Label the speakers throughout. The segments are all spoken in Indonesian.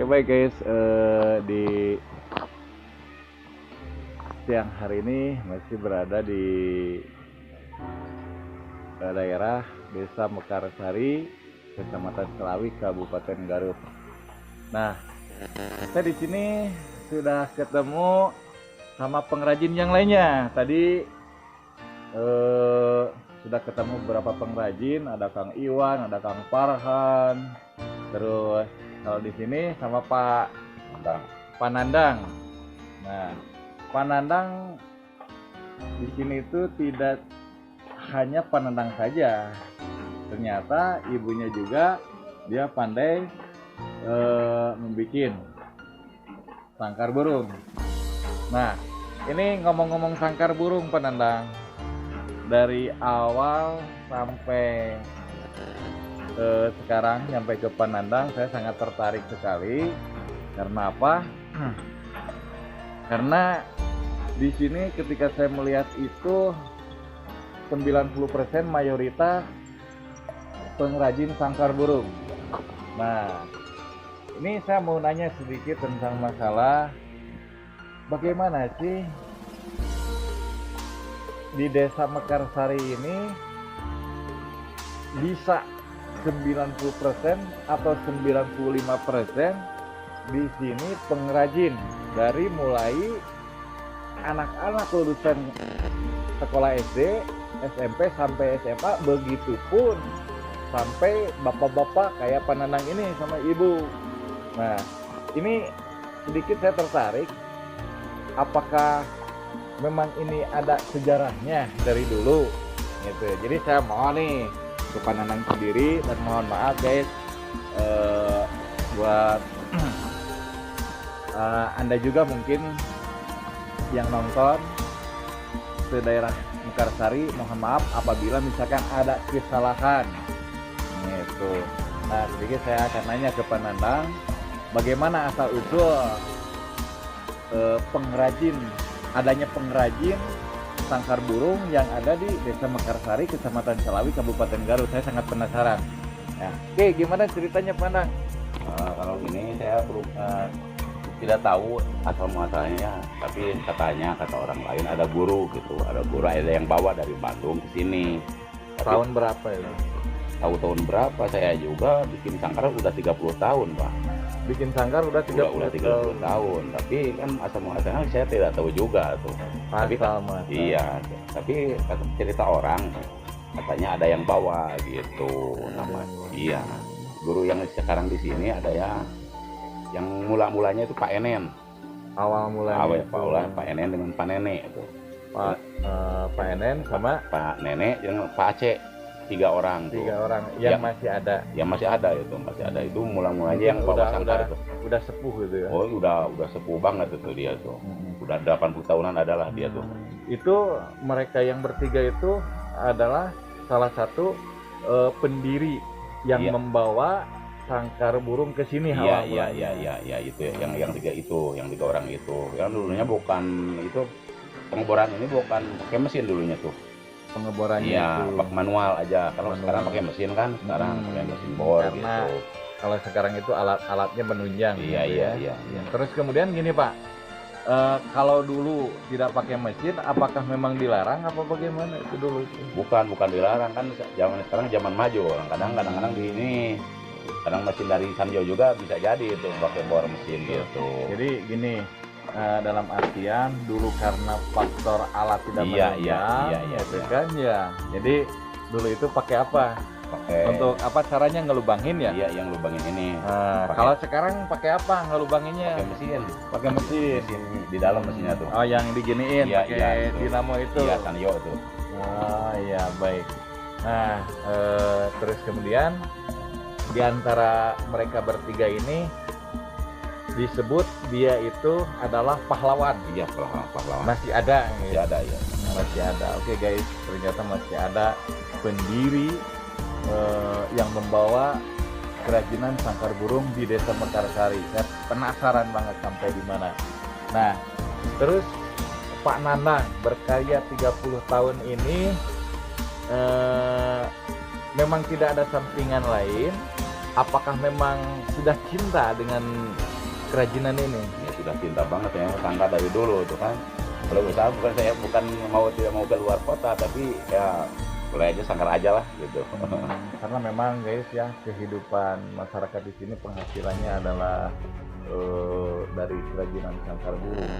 Speaker 1: Oke baik guys, di siang hari ini masih berada di daerah Desa Mekarsari, Kecamatan Selawi, Kabupaten Garut. Nah, saya di sini sudah ketemu sama pengrajin yang lainnya. Tadi sudah ketemu beberapa pengrajin, ada Kang Iwan, ada Kang Farhan, terus kalau di sini sama Pak Nandang. Nah, Pak Nandang di sini itu tidak hanya Pak Nandang saja, ternyata ibunya juga dia pandai membuat sangkar burung. Nah, ini ngomong-ngomong sangkar burung Pak Nandang, dari awal sampai sekarang nyampe ke Pak Nandang, saya sangat tertarik sekali. Karena apa? Karena di sini ketika saya melihat itu 90% mayoritas pengrajin sangkar burung. Nah, ini saya mau nanya sedikit tentang masalah bagaimana sih di Desa Mekarsari ini bisa 90% atau 95% di sini pengrajin, dari mulai anak-anak lulusan sekolah SD, SMP sampai SMA, begitupun sampai bapak-bapak kayak Pak Nandang ini sama ibu. Nah, ini sedikit saya tertarik, apakah memang ini ada sejarahnya dari dulu gitu. Jadi saya mau nih ke Pak Nandang sendiri, dan mohon maaf guys buat Anda juga mungkin yang nonton ke daerah Mekarsari, mohon maaf apabila misalkan ada kesalahan gitu. Nah, sedikit saya akan nanya ke Pak Nandang, bagaimana asal usul adanya pengrajin sangkar burung yang ada di Desa Mekarsari, Kecamatan Selawi, Kabupaten Garut. Saya sangat penasaran. Ya. Oke, gimana ceritanya Pak Nandang?
Speaker 2: Kalau ini saya belum tidak tahu asal muasalnya, tapi kata orang lain ada guru gitu, ada yang bawa dari Bandung ke sini.
Speaker 1: Tahun berapa ya?
Speaker 2: Tahu tahun berapa, saya juga bikin sangkar udah 30 tahun Pak.
Speaker 1: Bikin sangkar udah 30
Speaker 2: tahun, tapi kan asal muasalnya saya tidak tahu juga tuh. Iya, tapi cerita orang katanya ada yang bawa gitu namanya. Iya, guru yang sekarang di sini ada yang mula-mulanya itu Pak Enen.
Speaker 1: Awal mulanya
Speaker 2: Pak Enen dengan Pak Nenek itu.
Speaker 1: Pak Enen sama
Speaker 2: Pak Nenek yang Pak Aceh. Tiga orang
Speaker 1: yang masih ada.
Speaker 2: Yang masih ada itu mula-mulanya yang bawa sangkar itu.
Speaker 1: Udah sepuh gitu ya.
Speaker 2: Oh, udah sepuh banget itu dia tuh. Udah 80 tahunan adalah dia tuh.
Speaker 1: Itu mereka yang bertiga itu adalah salah satu pendiri yang membawa sangkar burung ke sini.
Speaker 2: Iya, itu yang tiga orang itu. Yang dulunya bukan itu, pengeboran ini bukan pakai mesin dulunya tuh.
Speaker 1: Pengeborannya
Speaker 2: itu pakai manual aja. Kalau sekarang pakai mesin kan, sekarang pakai mesin bor
Speaker 1: karena
Speaker 2: gitu.
Speaker 1: Kalau sekarang itu alatnya menunjang.
Speaker 2: Iya.
Speaker 1: Terus kemudian gini Pak, kalau dulu tidak pakai mesin, apakah memang dilarang apa bagaimana itu dulu?
Speaker 2: Bukan dilarang, kan zaman sekarang zaman maju. Kadang-kadang di ini, kadang mesin dari Sanjo juga bisa jadi itu pakai bor mesin gitu.
Speaker 1: Jadi gini, dalam artian dulu karena faktor alat tidak menunjang, itu kan ya. Jadi dulu itu pakai apa? Untuk apa caranya ngelubangin ya?
Speaker 2: Iya, yang lubangin ini.
Speaker 1: Kalau sekarang pakai apa ngelubanginnya?
Speaker 2: Pakai mesin di dalam mesinnya tuh.
Speaker 1: Oh, yang diginiin pakai dinamo itu.
Speaker 2: Iya, Sanyo itu.
Speaker 1: Oh iya, baik. Nah, terus kemudian di antara mereka bertiga ini disebut dia itu adalah pahlawan.
Speaker 2: Iya, pahlawan.
Speaker 1: Masih ada.
Speaker 2: Masih ada ya.
Speaker 1: Masih ada. Oke guys, ternyata masih ada pendiri yang membawa kerajinan sangkar burung di Desa Mekarsari. Saya penasaran banget sampai di mana. Nah, terus Pak Nandang berkarya 30 tahun ini memang tidak ada sampingan lain? Apakah memang sudah cinta dengan kerajinan ini?
Speaker 2: Ya sudah cinta banget ya tangga dari dulu tuh kan. Kalau usaha bukan mau tidak mau keluar kota, tapi ya mulai aja sangkar aja lah gitu.
Speaker 1: Karena memang guys ya, kehidupan masyarakat di sini penghasilannya adalah dari kerajinan sangkar burung.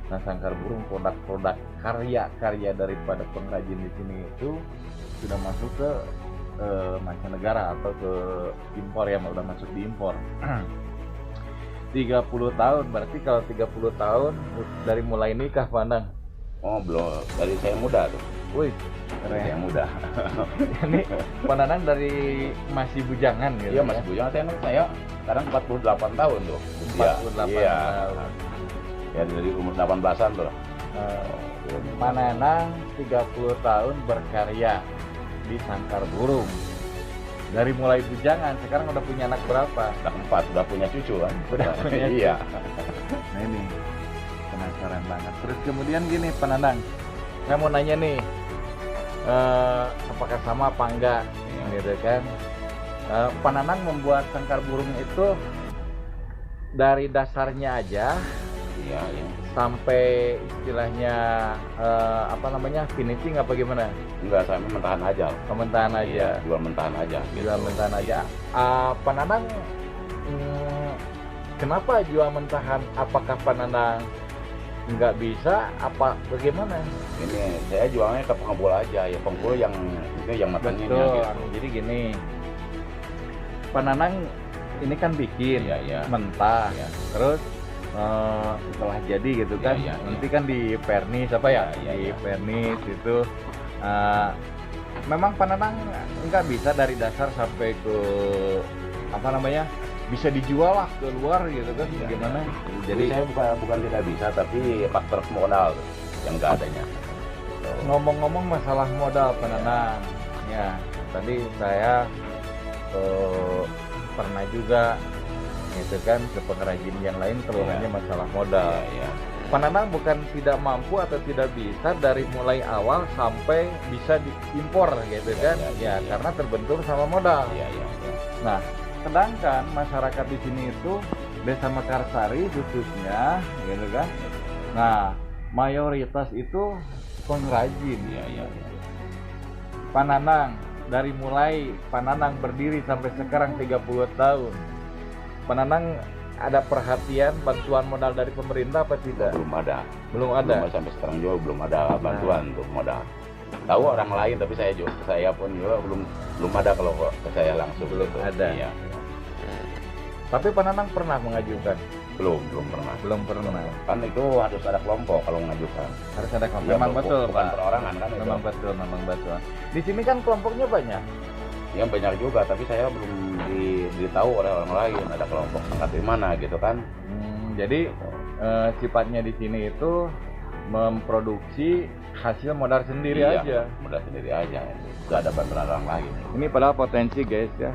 Speaker 1: Nah, sangkar burung, produk-produk karya daripada pengrajin di sini itu sudah masuk ke mancanegara atau ke impor ya, udah masuk di impor. 30 tahun, berarti kalau 30 tahun dari mulai nikah Pandang?
Speaker 2: Oh belum, dari saya muda tuh.
Speaker 1: Wih,
Speaker 2: Dari saya muda.
Speaker 1: Ini Pandanang dari masih bujangan gitu.
Speaker 2: Iya masih bujang, saya sekarang 48 tahun tuh.
Speaker 1: 48
Speaker 2: iya.
Speaker 1: tahun.
Speaker 2: Ya dari umur 18-an tuh.
Speaker 1: Pandanang 30 tahun berkarya di sangkar burung. Dari mulai bujangan, sekarang udah punya anak berapa?
Speaker 2: Udah 4, udah punya cucu kan?
Speaker 1: Udah punya cucu.
Speaker 2: Iya.
Speaker 1: Nah ini penasaran banget. Terus kemudian gini Pandanang, saya mau nanya nih, apakah sama apa enggak, gitu kan? Pandanang membuat sangkar burung itu dari dasarnya aja,
Speaker 2: Iya, iya.
Speaker 1: sampai istilahnya finishing apa gimana?
Speaker 2: Enggak, saya mentahan aja.
Speaker 1: Pementahan aja.
Speaker 2: Iya, jual mentahan aja.
Speaker 1: Jual mentahan aja. Pandanang kenapa jual mentahan? Apakah Pandanang nggak bisa? Apa bagaimana?
Speaker 2: Ini saya jualnya ke pengebul aja, ya pengebul yang itu yang matangnya
Speaker 1: Betul.
Speaker 2: gitu.
Speaker 1: Jadi gini, Pandanang ini kan bikin
Speaker 2: Iya, iya.
Speaker 1: mentah,
Speaker 2: Iya.
Speaker 1: terus setelah jadi gitu kan,
Speaker 2: Iya, iya,
Speaker 1: nanti kan di vernis apa ya?
Speaker 2: Iya, iya,
Speaker 1: Di
Speaker 2: iya.
Speaker 1: vernis itu. Memang Pandanang nggak bisa dari dasar sampai ke bisa dijual lah ke luar gitu kan?
Speaker 2: Iya,
Speaker 1: Gimana?
Speaker 2: Jadi saya bukan tidak bisa, tapi faktor modal tuh yang nggak adanya.
Speaker 1: Ngomong-ngomong masalah modal Pandanang, ya tadi saya pernah juga gitu kan ke pengrajin yang lain keluhannya masalah modal.
Speaker 2: Iya, iya.
Speaker 1: Pandanang bukan tidak mampu atau tidak bisa dari mulai awal sampai bisa diimpor gitu kan?
Speaker 2: Iya,
Speaker 1: Ya karena terbentur sama modal.
Speaker 2: Iya, iya, iya.
Speaker 1: Nah, sedangkan masyarakat di sini itu Desa Mekarsari khususnya gitu kan. Nah, mayoritas itu pengrajin.
Speaker 2: Iya, iya, iya.
Speaker 1: Pandanang dari mulai Pandanang berdiri sampai sekarang 30 tahun. Pandanang ada perhatian bantuan modal dari pemerintah apa tidak?
Speaker 2: Belum ada.
Speaker 1: Belum ada.
Speaker 2: Sampai sekarang juga belum ada bantuan untuk modal. Tahu orang lain, tapi saya pun juga belum ada kalau ke saya langsung.
Speaker 1: Belum
Speaker 2: gitu.
Speaker 1: ada.
Speaker 2: Iya.
Speaker 1: Tapi Pandanang pernah mengajukan?
Speaker 2: Belum pernah.
Speaker 1: Belum pernah.
Speaker 2: Kan itu harus ada kelompok kalau mengajukan.
Speaker 1: Harus ada kelompok.
Speaker 2: Ya,
Speaker 1: Memang betul,
Speaker 2: bukan
Speaker 1: Pak.
Speaker 2: perorangan kan itu.
Speaker 1: Memang betul. Di sini kan kelompoknya banyak.
Speaker 2: Ya banyak juga, tapi saya belum diberitahu oleh orang lain ada kelompok sangkat di mana gitu kan.
Speaker 1: Jadi sifatnya di sini itu memproduksi hasil modal sendiri
Speaker 2: Iya,
Speaker 1: aja.
Speaker 2: modal sendiri aja. Gak ada bantuan orang lain.
Speaker 1: Ini padahal potensi guys ya.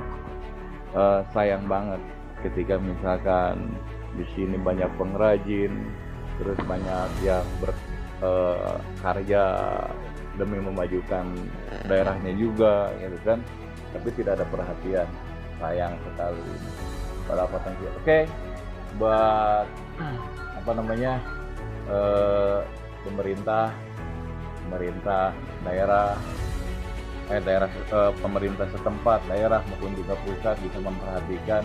Speaker 1: Sayang banget ketika misalkan di sini banyak pengrajin, terus banyak yang berkarya demi memajukan daerahnya juga, gitu kan. Tapi tidak ada perhatian, sayang sekali. Padahal potensi. Oke, buat pemerintah daerah pemerintah setempat, daerah maupun juga pusat bisa memperhatikan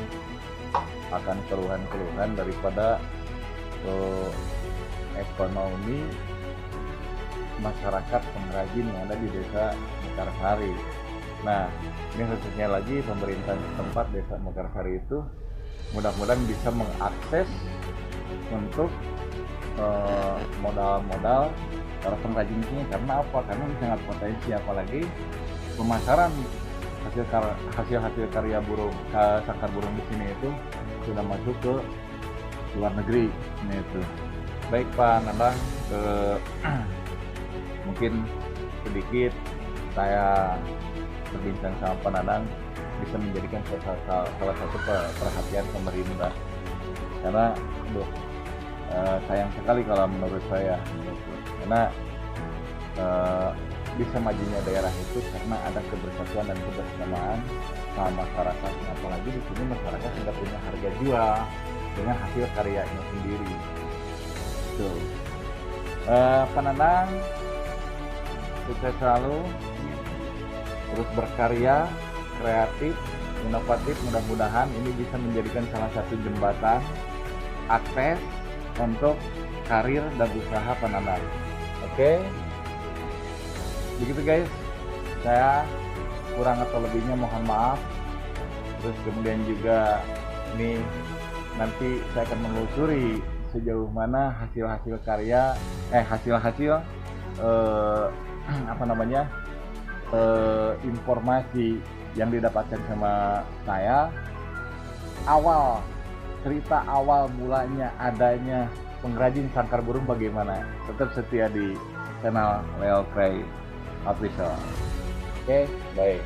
Speaker 1: akan keluhan-keluhan daripada ekonomi masyarakat pengrajin yang ada di Desa Mekarsari. Nah, ini khususnya lagi pemerintah setempat Desa Mekarsari itu mudah-mudahan bisa mengakses untuk modal-modal para pengrajin ini. Karena apa? Karena ini sangat potensi, apalagi pemasaran hasil karya burung, sangkar burung di sini itu sudah masuk ke luar negeri. Ini itu. Baik Pak Nandang, mungkin sedikit saya berbincang sama Pak Nandang bisa menjadikan salah satu perhatian pemerintah. Karena sayang sekali kalau menurut saya, karena bisa majunya daerah itu karena ada kebersatuan dan kebersamaan sama masyarakat. Apalagi di sini masyarakat sudah punya harga jual, dengan hasil karyanya sendiri. Tuh. Pak Nanang, sukses selalu, terus berkarya, kreatif, inovatif. Mudah-mudahan ini bisa menjadikan salah satu jembatan akses untuk karir dan usaha Pak Nanang. Oke, begitu guys. Saya kurang atau lebihnya mohon maaf. Terus kemudian juga ini nanti saya akan menelusuri sejauh mana hasil-hasil karya, hasil-hasil informasi yang didapatkan sama saya. Cerita awal mulanya adanya pengrajin sangkar burung bagaimana. Tetap setia di channel Leo Kray Official. Oke, baik.